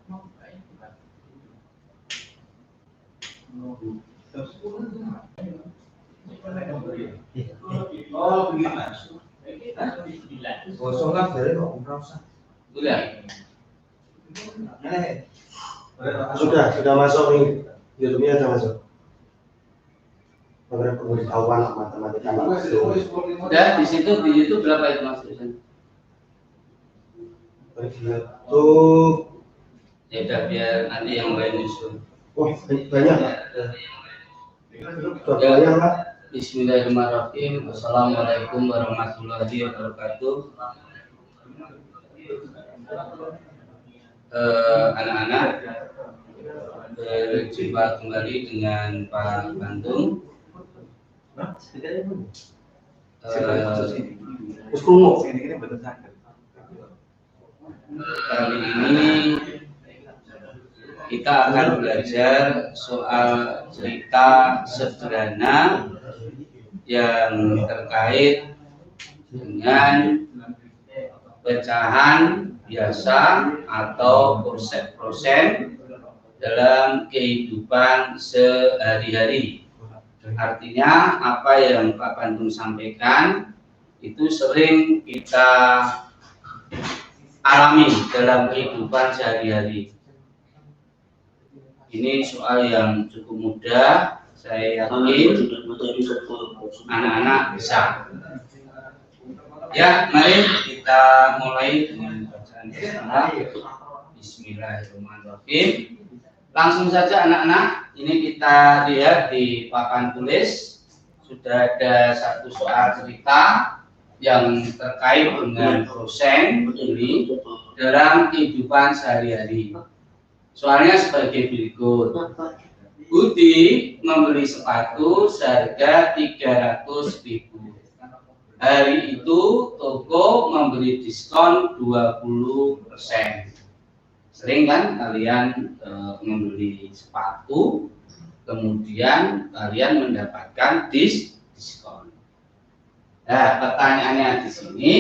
Oh, begini mas. Kosong kan dari kok merasa. Sudah masuk nih. YouTube-nya sudah masuk. Program pengetahuan matematika. Udah di situ di YouTube berapa itu maksudnya? Tuh. Ya udah biar nanti yang lain nyusul. Wah, banyak. Banyak Pak. Bismillahirrahmanirrahim. Assalamualaikum warahmatullahi wabarakatuh. Anak-anak, berjumpa kembali dengan Pak Bandung. Kali ini kita akan belajar soal cerita sederhana yang terkait dengan pecahan biasa atau persen dalam kehidupan sehari-hari. Artinya apa yang Pak Bandung sampaikan itu sering kita alami dalam kehidupan sehari-hari. Ini soal yang cukup mudah, saya yakin anak-anak bisa. Ya, mari kita mulai dengan bacaan bismillah. Bismillahirrahmanirrahim. Langsung saja anak-anak, ini kita lihat di papan tulis sudah ada satu soal cerita yang terkait dengan persen ini dalam kehidupan sehari-hari. Soalnya sebagai berikut. Budi membeli sepatu seharga 300.000. Hari itu toko memberi diskon 20%. Sering kan kalian membeli sepatu, kemudian kalian mendapatkan diskon. Nah, pertanyaannya di sini,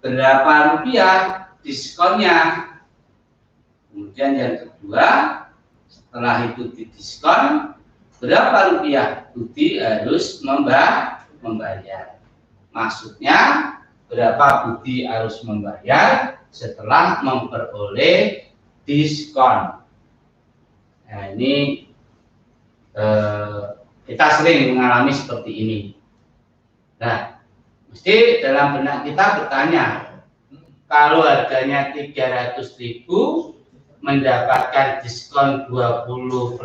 berapa rupiah diskonnya? Kemudian yang kedua, setelah itu didiskon, berapa rupiah Budi harus membayar? Maksudnya, berapa Budi harus membayar setelah memperoleh diskon? Nah, ini kita sering mengalami seperti ini. Nah, mesti dalam benak kita bertanya, kalau harganya 300.000 mendapatkan diskon 20%,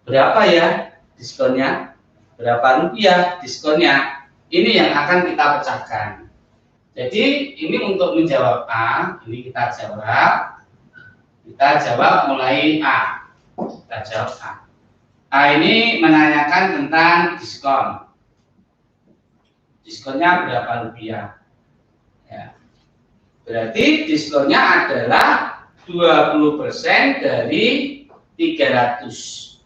berapa ya diskonnya? Berapa rupiah diskonnya? Ini yang akan kita pecahkan. Jadi ini untuk menjawab A, ini kita jawab mulai A. Kita jawab A. A ini menanyakan tentang diskon. Diskonnya berapa rupiah? Ya. Berarti diskonnya adalah 20% dari 300.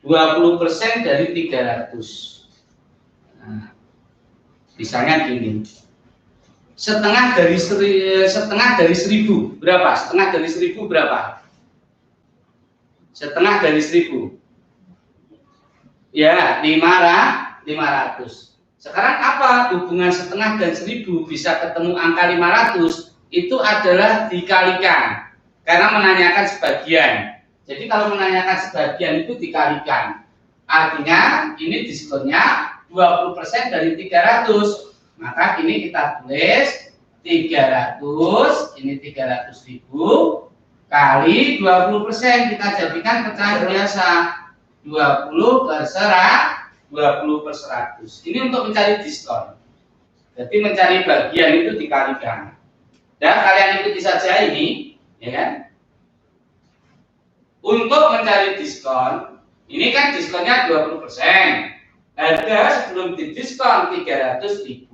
20% dari 300. Nah, misalnya gini. Setengah dari 1.000 berapa? Setengah dari 1.000 berapa? Setengah dari 1.000. Ya, 500. Sekarang apa hubungan setengah dan 1.000 bisa ketemu angka 500? Itu adalah dikalikan. Karena menanyakan sebagian. Jadi kalau menanyakan sebagian itu dikalikan. Artinya ini diskonnya 20% dari 300. Maka ini kita tulis 300, ini 300.000 kali 20%, kita jadikan pecahan biasa. 20 per 100. Ini untuk mencari diskon. Jadi mencari bagian itu dikalikan. Dan kalian ikuti saja ini, ya kan? Untuk mencari diskon, ini kan diskonnya 20%. Harga sebelum didiskon 300.000.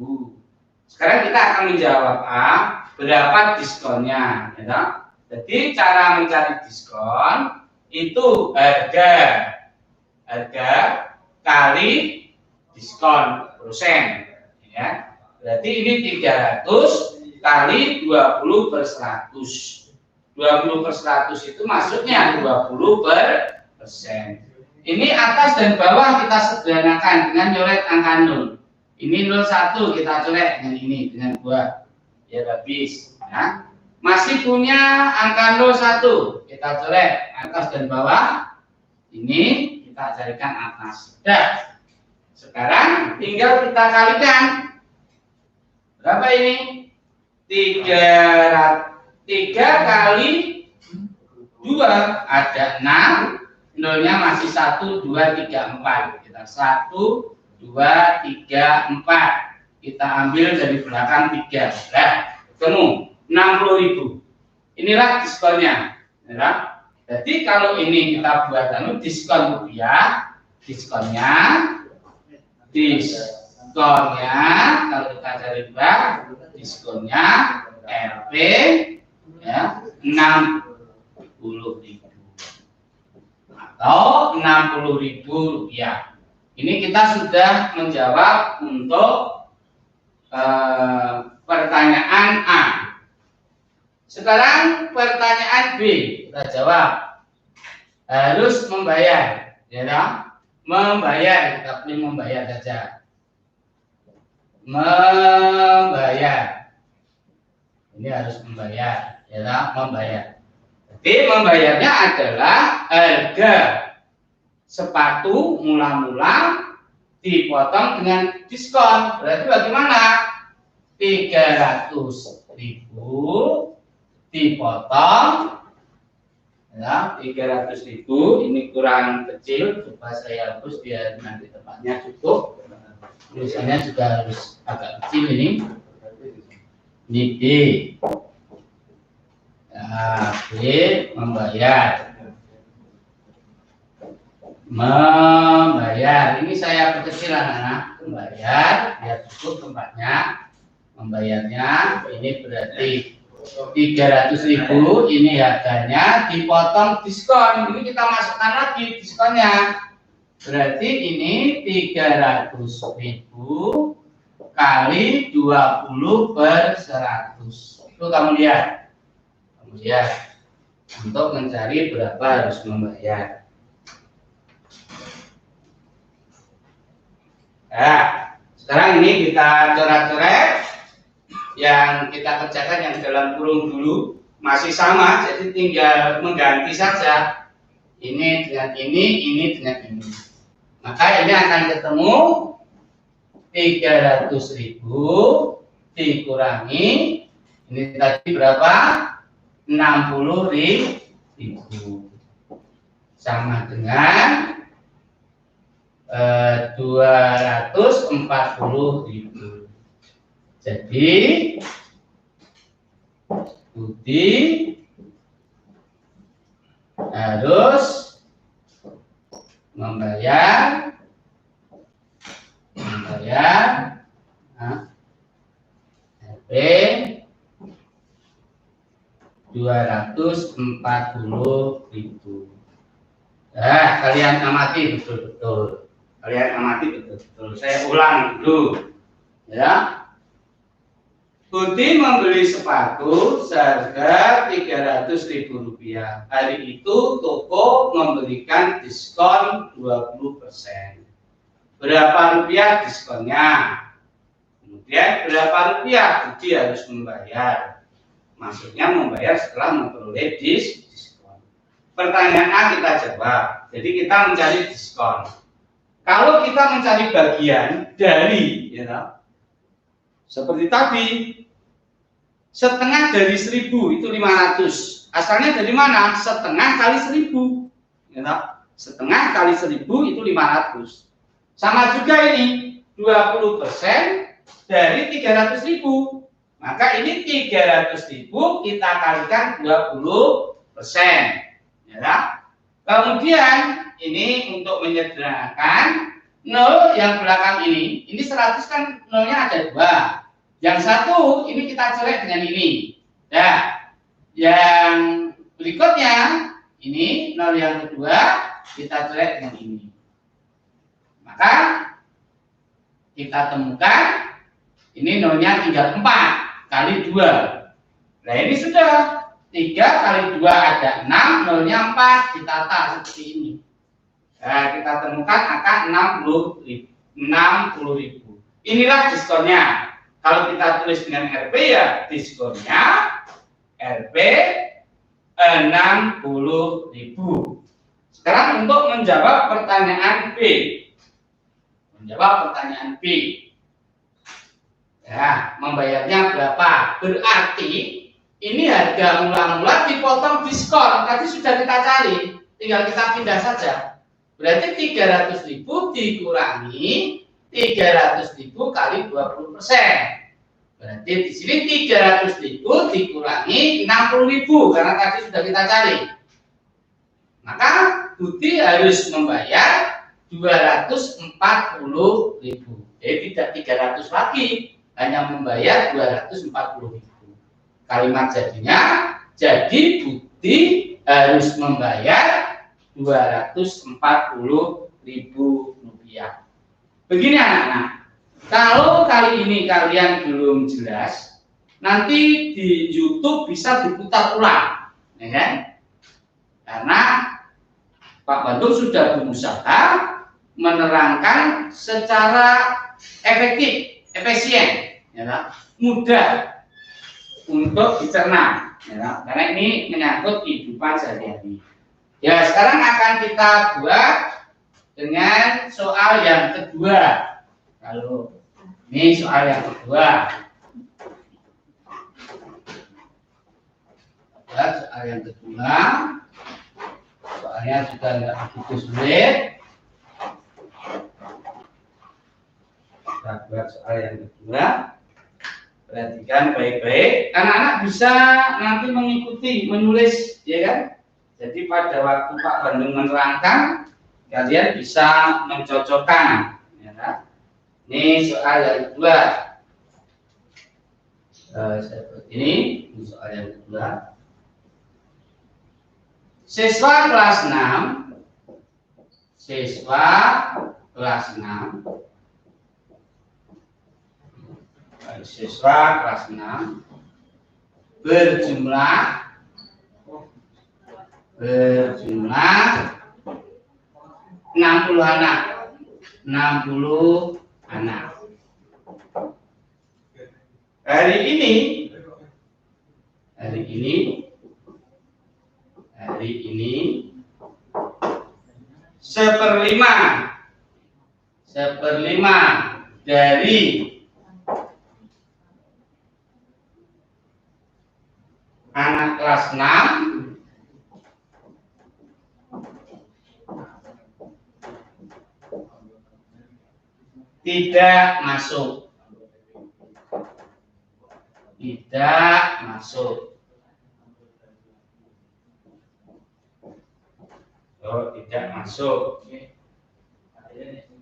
Sekarang kita akan menjawab A, berapa diskonnya, ya. Jadi cara mencari diskon itu harga kali diskon persen, ya. Berarti ini 300 kali 20 per 100. 20/100 itu maksudnya 20%. Ini atas dan bawah kita sederhanakan dengan nyoret angka 0. Ini 01 kita coret dengan ini, dengan 2. Ya habis. Ya. Masih punya angka 01, kita coret atas dan bawah. Ini kita carikan atas. Sudah. Sekarang tinggal kita kalikan. Berapa ini? 3 kali 2 ada 6. Nolnya masih 1, 2, 3, 4. Kita 1, 2, 3, 4. Kita ambil dari belakang 3. Nah, ketemu 60.000. Inilah diskonnya. Ya. Jadi kalau ini kita buat diskon rupiah, diskonnya kalau kita cari bank, diskonnya Rp ya 60.000 atau Rp60.000. Ini kita sudah menjawab untuk pertanyaan A. Sekarang pertanyaan B kita jawab. Harus membayar, ya dong? Membayar, kita pilih membayar saja. Membayar. Ini harus membayar, ya dong? Membayar. Jadi membayarnya adalah harga sepatu mula-mula dipotong dengan diskon. Berarti bagaimana? 300.000 dipotong ya 300.000. Ini kurang kecil, coba saya hapus biar nanti tempatnya cukup. Tulisannya juga harus agak kecil ini. Ini B. Ya, B membayar. Membayar. Ini saya perkecil anak-anak. Membayar biar cukup tempatnya. Membayarnya ini berarti 300.000, ini harganya dipotong diskon. Ini kita masukkan lagi diskonnya. Berarti ini 300.000 kali 20/100. Itu kamu lihat. Kemudian untuk mencari berapa harus membayar. Nah, sekarang ini kita coret-coret. Yang kita kerjakan yang dalam kurung dulu masih sama, jadi tinggal mengganti saja ini dengan ini dengan ini. Maka ini akan ketemu 300.000 dikurangi ini tadi berapa? 60.000 sama dengan 240.000. Jadi Budi harus membayar Rp 240.000. Nah, kalian amati betul-betul. Saya ulang dulu. Ya. Budi membeli sepatu seharga Rp300.000. Hari itu toko memberikan diskon 20%. Berapa rupiah diskonnya? Kemudian berapa rupiah Budi harus membayar? Maksudnya membayar setelah memperoleh diskon. Pertanyaan A kita jawab. Jadi kita mencari diskon. Kalau kita mencari bagian dari, ya, seperti tadi, setengah dari 1.000 itu 500. Asalnya dari mana? Setengah kali 1.000. Ya, setengah kali 1.000 itu 500. Sama juga ini 20% dari 300.000. Maka ini 300.000 kita kalikan 20%. Ya. Kemudian ini untuk menyederhanakan 0 yang belakang ini 100 kan 0-nya ada 2. Yang satu ini kita coret dengan ini. Nah, yang berikutnya ini 0 yang kedua kita coret dengan ini. Maka kita temukan ini 0-nya tinggal 4 kali 2. Nah, ini sudah 3 kali 2 ada 6, nolnya 4, ditata seperti ini. Nah, kita temukan angka 60.000. Inilah diskonnya. Kalau kita tulis dengan Rp ya diskonnya Rp 60.000. Sekarang untuk menjawab pertanyaan B. Ya, membayarnya berapa? Berarti ini harga mula-mula dipotong diskon. Tadi sudah kita cari, tinggal kita pindah saja. Berarti 300.000 dikurangi 300.000 kali 20%. Berarti di sini 300.000 dikurangi 60.000 karena tadi sudah kita cari. Maka Budi harus membayar 240.000. Jadi tidak 300 lagi, hanya membayar 240.000. Kalimat jadinya, jadi Budi harus membayar 240.000 rupiah. Begini anak-anak, kalau kali ini kalian belum jelas, nanti di YouTube bisa diputar ulang, ya kan? Karena Pak Bandung sudah berusaha menerangkan secara efektif, efisien, ya kan? Mudah untuk dicerna, ya, karena ini menyangkut kehidupan sehari-hari. Ya, sekarang akan kita buat dengan soal yang kedua. Kalau ini soal yang kedua, ya, soal yang kedua, soalnya juga nggak begitu sulit. Kita buat soal yang kedua. Perhatikan baik-baik. Anak-anak bisa nanti mengikuti, menulis, ya kan? Jadi pada waktu Pak Bandung menerangkan, kalian bisa mencocokkan. Ya kan? Ini soal yang kedua. Ini soal yang kedua. Siswa kelas 6. Siswa kelas 6. Siswa kelas 6 berjumlah 60 anak. 60 anak. Hari ini seperlima dari anak kelas 6 tidak masuk. Oh, tidak masuk.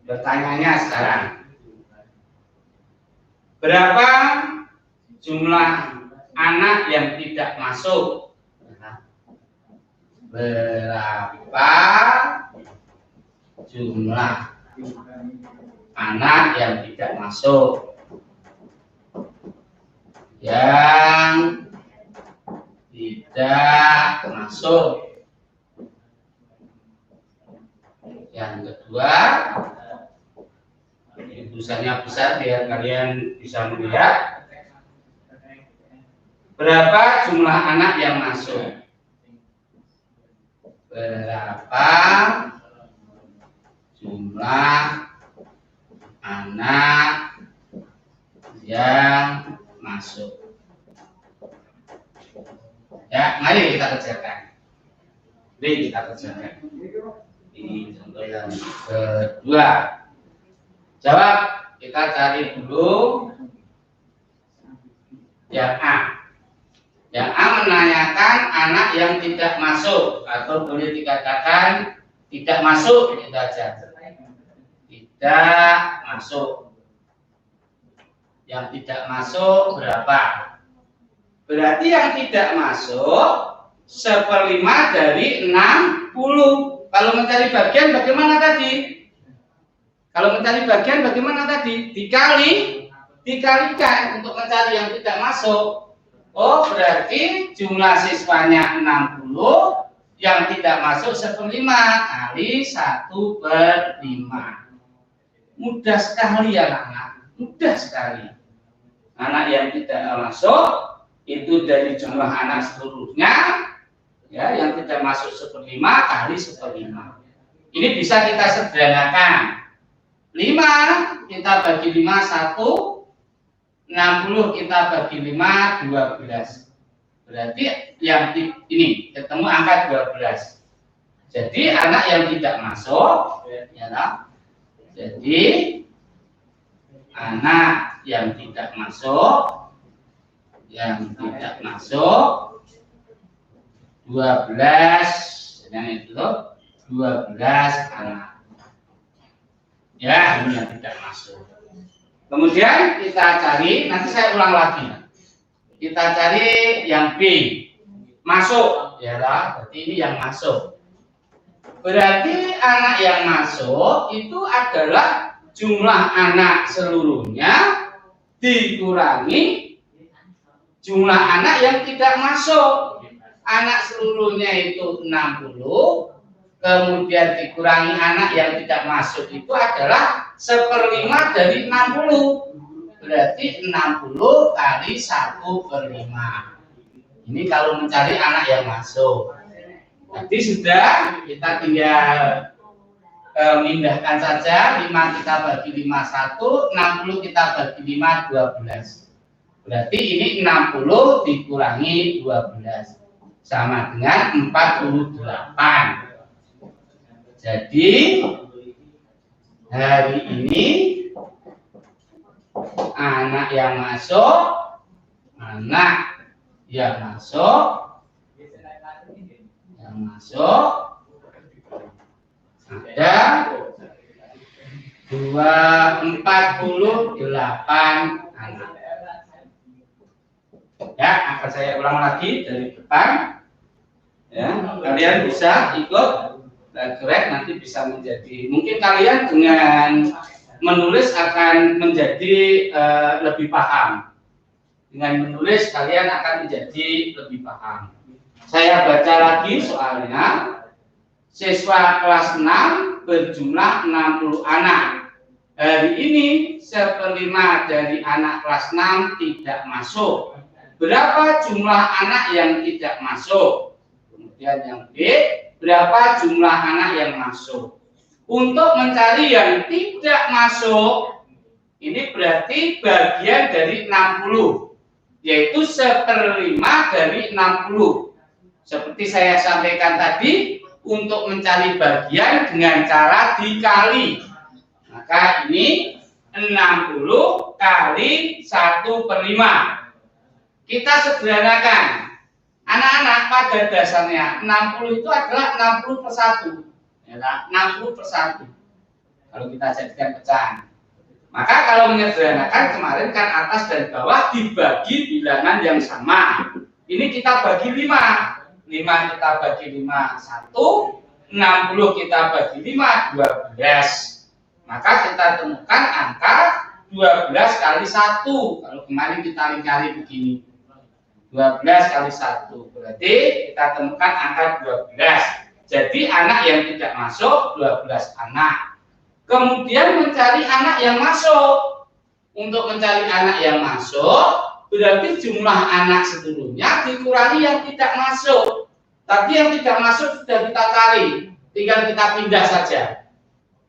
Pertanyaannya sekarang, berapa jumlah anak yang tidak masuk? Berapa jumlah anak yang tidak masuk? Yang tidak masuk. Yang kedua, tulisannya besar biar kalian bisa melihat. Berapa jumlah anak yang masuk? Berapa jumlah anak yang masuk? Ya, mari kita kerjakan. Ini contoh yang kedua. Jawab, kita cari dulu yang A. Yang A menanyakan anak yang tidak masuk, atau boleh dikatakan tidak masuk, itu aja. Tidak masuk. Yang tidak masuk berapa? Berarti yang tidak masuk 1/5 dari 60. Kalau mencari bagian bagaimana tadi? Dikalikan untuk mencari yang tidak masuk. Oh, berarti jumlah siswanya 60, yang tidak masuk 1/5 kali 1/5. Mudah sekali ya anak, mudah sekali. Anak yang tidak masuk itu dari jumlah anak seluruhnya, ya, yang tidak masuk 1/5 kali 1/5. Ini bisa kita sederhanakan. 5 kita bagi 5 1, 60 kita bagi 5 12. Berarti yang ini ketemu angka 12. Jadi anak yang tidak masuk, ya, jadi anak yang tidak masuk 12, yang itu 12 anak. Ya, ini yang tidak masuk. Kemudian kita cari, nanti saya ulang lagi. Kita cari yang B, masuk, ya lah. Berarti ini yang masuk. Berarti anak yang masuk itu adalah jumlah anak seluruhnya dikurangi jumlah anak yang tidak masuk. Anak seluruhnya itu 60, kemudian dikurangi anak yang tidak masuk itu adalah 1/5 dari 60. Berarti 60 kali 1/5. Ini kalau mencari anak yang masuk. Tadi sudah, kita tinggal memindahkan saja. 5 kita bagi 5 1, 60 kita bagi 5 12. Berarti ini 60 dikurangi 12 sama dengan 48. Jadi hari ini anak yang masuk ada 48 anak. Ya, akan saya ulang lagi dari depan. Ya, kalian bisa ikut korek, nanti bisa menjadi, mungkin kalian dengan menulis akan menjadi lebih paham. Dengan menulis kalian akan menjadi lebih paham. Saya baca lagi soalnya. Siswa kelas 6 berjumlah 60 anak. Hari ini 1/5 dari anak kelas 6 tidak masuk. Berapa jumlah anak yang tidak masuk? Kemudian yang B, berapa jumlah anak yang masuk? Untuk mencari yang tidak masuk, ini berarti bagian dari 60, yaitu 1/5 dari 60. Seperti saya sampaikan tadi, untuk mencari bagian dengan cara dikali. Maka ini 60 kali 1/5. Kita sederhanakan. Anak-anak pada dasarnya 60 itu adalah 60/1. Ya, 60/1. Kalau kita jadikan pecahan. Maka kalau menyederhanakan kemarin kan atas dan bawah dibagi bilangan yang sama. Ini kita bagi 5. 5 kita bagi 5 1, 60 kita bagi 5 12. Maka kita temukan angka 12 kali 1. Kalau kemarin kita lingkari begini. 12 kali 1. Berarti kita temukan angka 12. Jadi anak yang tidak masuk 12 anak. Kemudian mencari anak yang masuk. Untuk mencari anak yang masuk, berarti jumlah anak seluruhnya dikurangi yang tidak masuk. Tapi yang tidak masuk sudah kita cari, tinggal kita pindah saja.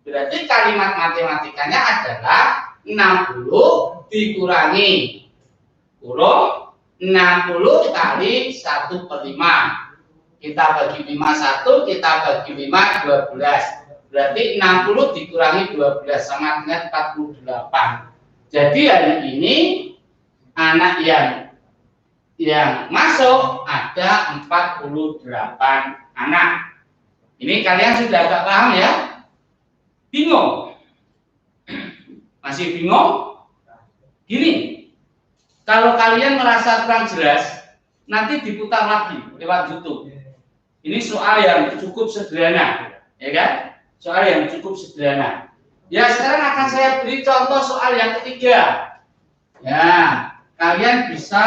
Berarti kalimat matematikanya adalah 60 dikurangi kurung 60 kali 1/5. Kita bagi 5 1, kita bagi 5 12. Berarti 60 dikurangi 12 sama dengan 48. Jadi hari ini anak yang masuk ada 48 anak. Ini kalian sudah agak paham ya? Bingung? Masih bingung? Gini, kalau kalian merasa kurang jelas, nanti diputar lagi lewat YouTube. Ini soal yang cukup sederhana, ya kan? Soal yang cukup sederhana. Ya, sekarang akan saya beri contoh soal yang ketiga. Ya, kalian bisa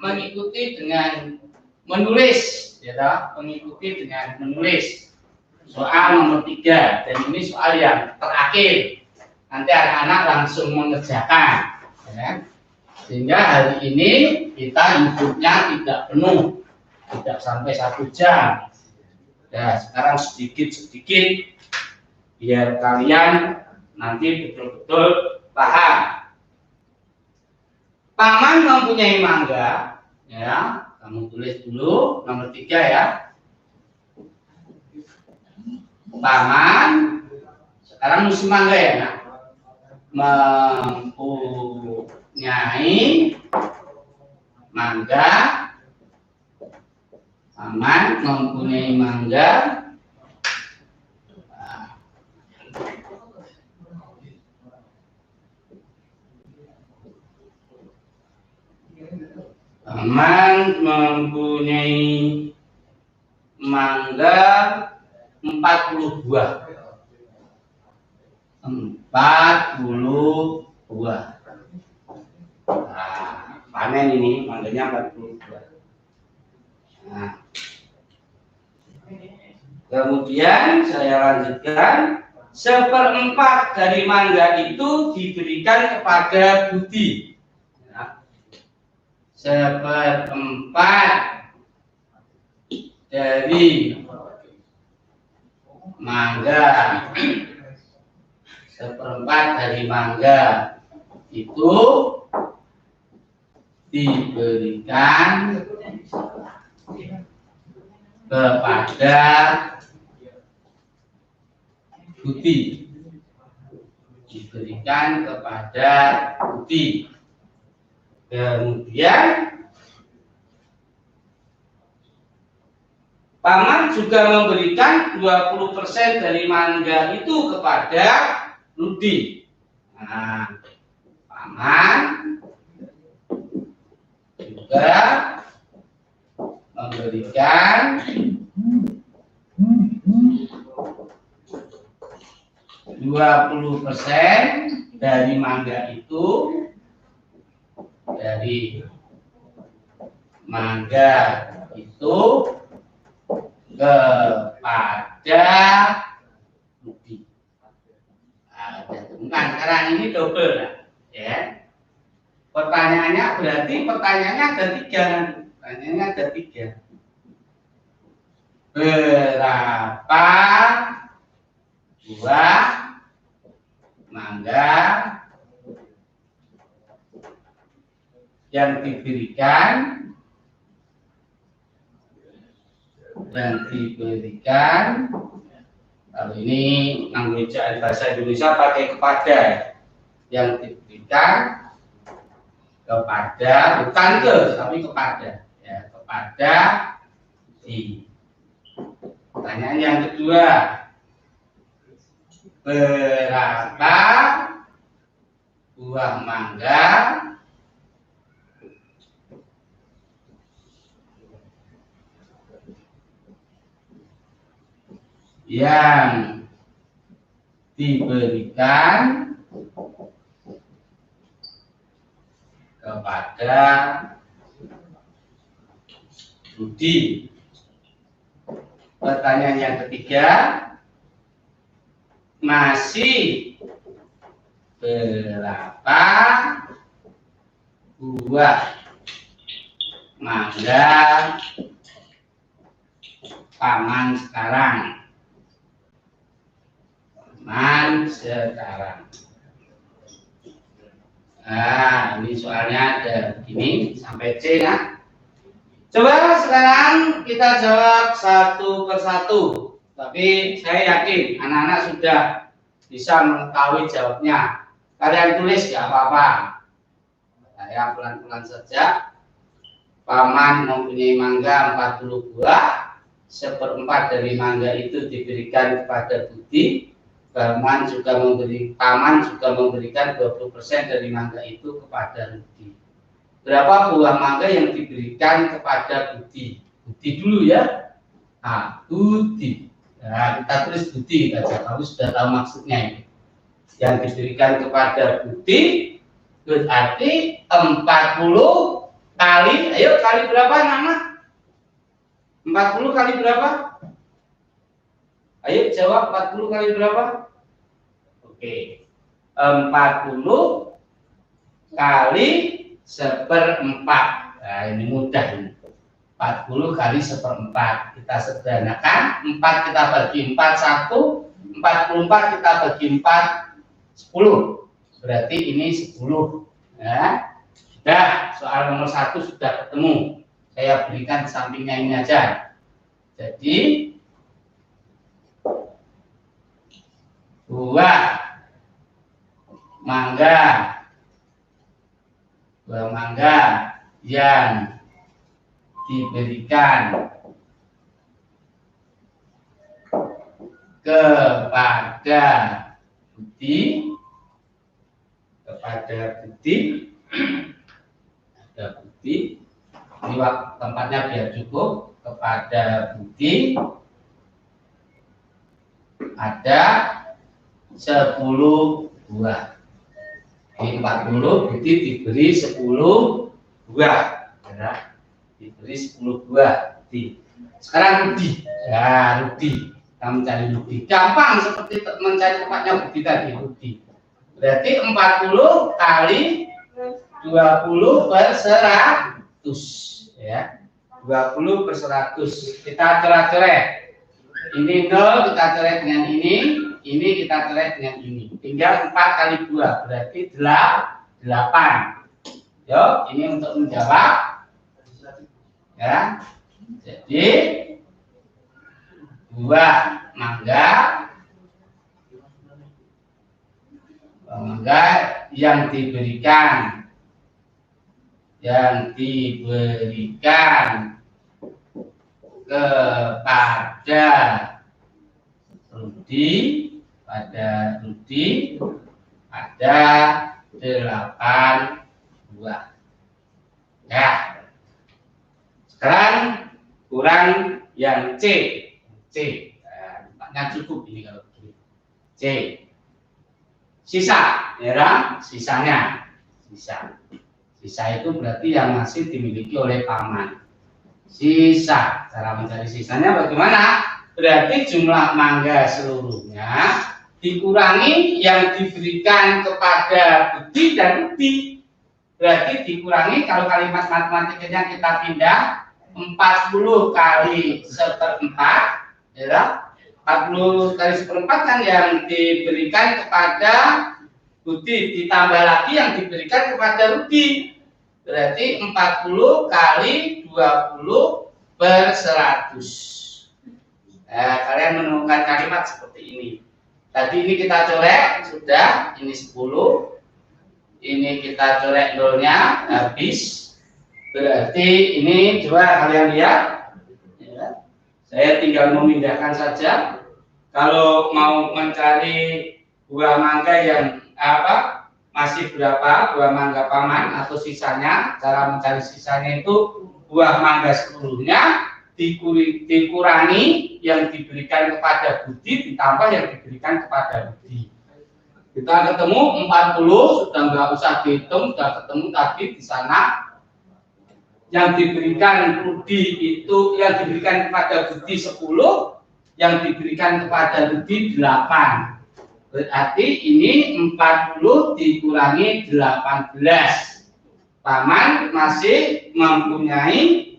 mengikuti dengan menulis, ya toh? Mengikuti dengan menulis. Soal nomor 3, dan ini soal yang terakhir. Nanti anak-anak langsung mengerjakan, ya. Sehingga hari ini kita inputnya tidak penuh, tidak sampai 1 jam. Ya, sekarang sedikit-sedikit biar kalian nanti betul-betul paham. Paman mempunyai mangga, ya. Kamu tulis dulu nomor 3 ya. Paman, sekarang musim mangga ya, nak. Mempunyai mangga, paman mempunyai mangga. Paman mempunyai mangga 40 buah. 40 buah. Nah, panen ini mangganya 40 buah. Nah, kemudian saya lanjutkan, 1/4 dari mangga itu diberikan kepada Budi. Nah, 1/4 dari mangga, 1/4 dari mangga itu diberikan kepada Budi. Diberikan kepada Budi. Kemudian paman juga memberikan 20% dari mangga itu kepada Rudi. Nah, paman juga memberikan 20% dari mangga itu, kepada Budi. Nah, sekarang ini double, ya. Pertanyaannya berarti pertanyaannya ada 3. Pertanyaannya ada 3. Berapa buah mangga yang diberikan kalau ini ejaan bahasa Indonesia pakai kepada, yang diberikan kepada, bukan ke tapi kepada, ya, kepada di. Pertanyaan yang kedua, berapa buah mangga yang diberikan kepada Budi. Pertanyaan yang ketiga, masih berapa buah mangga paman sekarang? Paman sekarang. Nah, ini soalnya ada begini sampai C ya. Coba sekarang kita jawab satu persatu. Tapi saya yakin anak-anak sudah bisa mengetahui jawabnya. Kalian tulis gak apa-apa. Saya pelan-pelan saja. Paman mempunyai mangga 40 buah. 1/4 dari mangga itu diberikan kepada Budi. Paman juga memberikan 20% dari mangga itu kepada Budi. Berapa buah mangga yang diberikan kepada Budi? Budi dulu ya. Nah, Budi. Nah, kita tulis Budi saja. Kamu sudah tahu maksudnya ini. Yang diberikan kepada Budi berarti 40 kali, ayo kali berapa nama? 40 kali berapa? Ayo jawab, 40 kali berapa? Oke. 40 kali 1/4. Nah, ini mudah ini. 40 kali 1/4. Kita sederhanakan, 4 kita bagi 4 1, 44 kita bagi 4 10. Berarti ini 10. Ya. Sudah, soal nomor 1 sudah ketemu. Saya berikan di sampingnya ini aja. Jadi buah mangga yang diberikan kepada Budi ada Budi, ini tempatnya biar cukup, kepada Budi ada 10 buah. Di 40 Budi diberi 10 buah. Ya, diberi 10 buah. Sekarang Rudi. Ya, Rudi. Kita mencari Rudi. Gampang seperti mencari tempatnya Budi tadi, Rudi. Berarti 40 kali 20 per 100. Ya. 20 per 100. Kita coret-coret. Ini 0 kita coret dengan ini kita coret dengan ini. Tinggal 4 kali 2 berarti 8. Yuk, ini untuk menjawab. Ya. Jadi buah mangga yang diberikan kepada Rudi ada 8 buah. Ya. Sekarang kurang yang C. Tempatnya cukup ini kalau begini. C. Sisa, ya, sisanya. Sisa itu berarti yang masih dimiliki oleh paman. Sisa, cara mencari sisanya bagaimana? Berarti jumlah mangga seluruhnya dikurangi yang diberikan kepada Budi dan Rudi. Berarti dikurangi, kalau kalimat matematikanya kita pindah 40 kali 1/4, ya, 40 kali 1/4 kan yang diberikan kepada Budi, ditambah lagi yang diberikan kepada Rudi. Berarti 40 kali 20 per 100. Nah, kalian menemukan kalimat seperti ini. Tadi ini kita coret, sudah, ini 10. Ini kita coret nolnya, habis. Berarti ini coba kalian lihat. Ya. Saya tinggal memindahkan saja. Kalau mau mencari buah mangga yang masih berapa buah mangga paman atau sisanya, cara mencari sisanya itu buah mangga seluruhnya dikurangi yang diberikan kepada Budi ditambah yang diberikan kepada Budi. Kita ketemu 40, sudah nggak usah dihitung, sudah ketemu tadi di sana. Yang diberikan Budi itu, yang diberikan kepada Budi 10, yang diberikan kepada Budi 8. Berarti ini 40 dikurangi 18. Paman masih mempunyai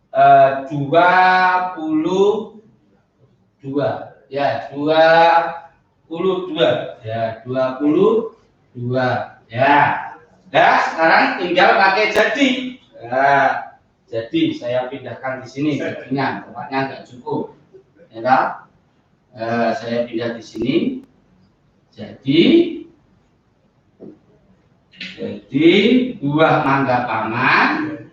22. Ya, 22. Ya, 22. Ya. Nah, sekarang tinggal pakai jadi. Nah, jadi saya pindahkan di sini jadinya, tempatnya nggak cukup. Ya, saya pindah di sini. Jadi buah mangga paman,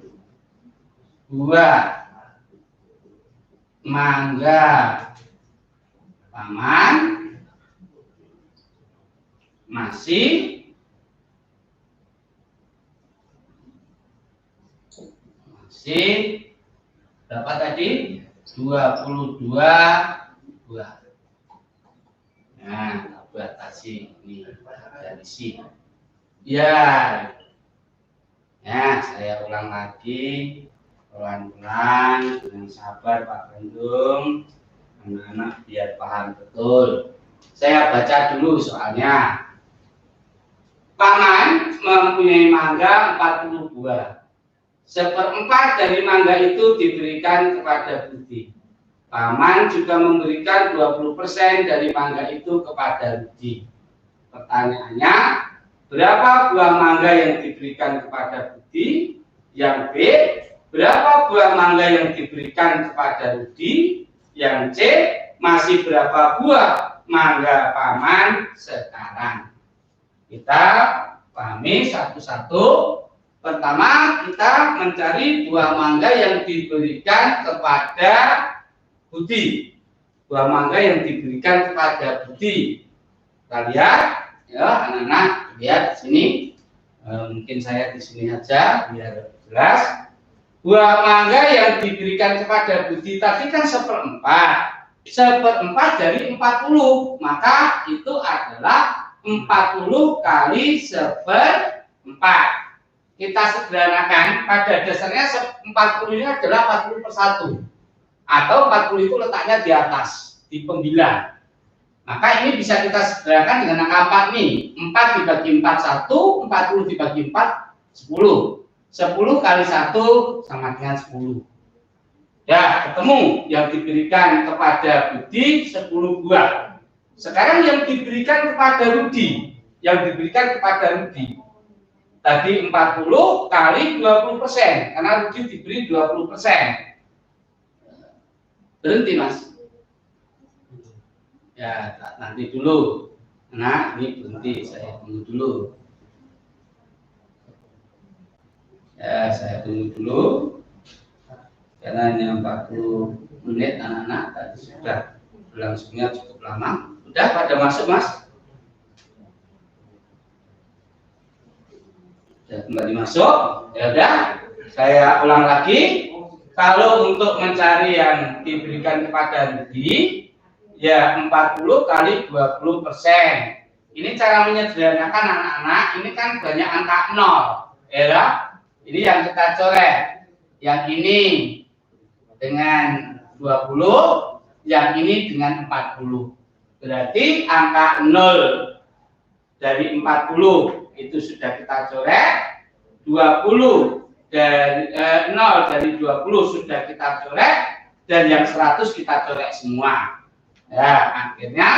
masih berapa tadi? 22 buah. Nah, batasi ini dari sini. Ya, Ya, saya ulang lagi pelan-pelan dengan sabar Pak Bandung, anak-anak biar paham betul. Saya baca dulu soalnya. Paman mempunyai mangga 40 buah. 1/4 dari mangga itu diberikan kepada Budi. Paman juga memberikan 20% dari mangga itu kepada Budi. Pertanyaannya, berapa buah mangga yang diberikan kepada Budi? Yang B, berapa buah mangga yang diberikan kepada Rudi? Yang C, masih berapa buah mangga paman sekarang? Kita pahami satu-satu. Pertama, kita mencari buah mangga yang diberikan kepada Budi. Buah mangga yang diberikan kepada Budi. Kita lihat, ya anak-anak, lihat sini. Mungkin saya di sini aja biar jelas. Buah mangga yang diberikan kepada Budi tadi kan 1/4. 1/4 dari 40, maka itu adalah 40 kali 1/4. Kita sederhanakan, pada dasarnya 40 ini adalah 40/1. Atau 40 itu letaknya di atas, di pembilang. Maka ini bisa kita sederhanakan dengan angka 4 nih. 4 dibagi 4, 1, 40 dibagi 4, 10. 10 kali 1 sama dengan 10. Ya, ketemu yang diberikan kepada Budi 10 buah. Sekarang yang diberikan kepada Rudi. Yang diberikan kepada Rudi. Tadi 40 kali 20%. Karena Rudi diberi 20%. Berhenti, Mas. Ya, nanti dulu. Nah, ini berhenti. Saya tunggu dulu. Ya, saya tunggu dulu. Karena hanya 40 menit anak-anak tadi sudah berlangsungnya cukup lama. Udah pada masuk, Mas? Sudah kembali masuk. Ya udah, saya ulang lagi. Kalau untuk mencari yang diberikan kepada Rudi, ya 40 kali 20%. Ini cara menyederhanakan anak-anak. Ini kan banyak angka 0, ya. Ini yang kita coret. Yang ini dengan 20, yang ini dengan 40. Berarti angka 0 dari 40 itu sudah kita coret. 20 dari 0 dari 20 sudah kita coret, dan yang 100 kita coret semua. Ya, akhirnya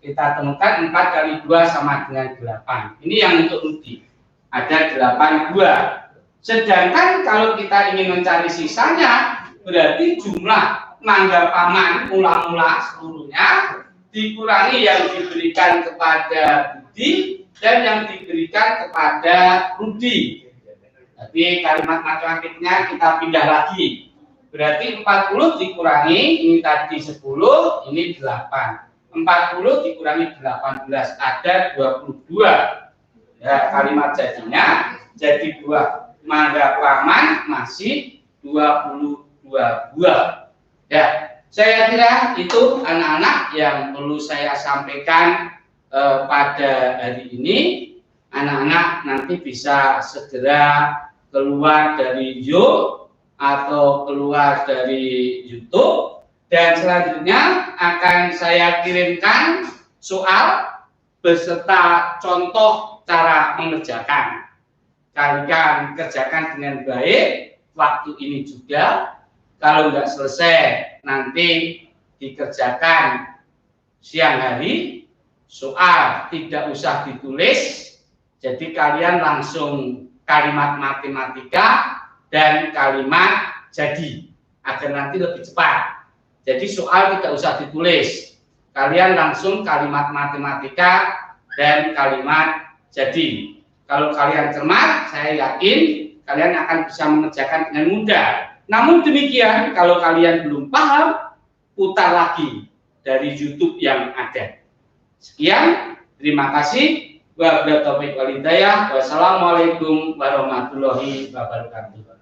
kita temukan 4 kali 2 sama dengan 8. Ini yang untuk Rudi. Ada 8 buah. Sedangkan kalau kita ingin mencari sisanya, berarti jumlah mangga paman mula-mula seluruhnya dikurangi yang diberikan kepada Budi dan yang diberikan kepada Rudi. Jadi kalimat matematiknya kita pindah lagi. Berarti 40 dikurangi, ini tadi 10, ini 8. 40 dikurangi 18, ada 22. Ya, kalimat jadinya jadi buah mangga paman masih 22 buah. Ya, saya kira itu anak-anak yang perlu saya sampaikan pada hari ini. Anak-anak nanti bisa segera keluar dari Zoom atau keluar dari YouTube, dan selanjutnya akan saya kirimkan soal beserta contoh cara mengerjakan. Kalian kerjakan dengan baik waktu ini juga. Kalau nggak selesai nanti dikerjakan siang hari. Soal tidak usah ditulis, jadi kalian langsung kalimat matematika dan kalimat jadi, agar nanti lebih cepat. Jadi soal tidak usah ditulis, kalian langsung kalimat matematika dan kalimat jadi. Kalau kalian cermat, saya yakin kalian akan bisa mengerjakan dengan mudah. Namun demikian, kalau kalian belum paham, putar lagi dari YouTube yang ada. Sekian, terima kasih. Wassalamualaikum warahmatullahi wabarakatuh.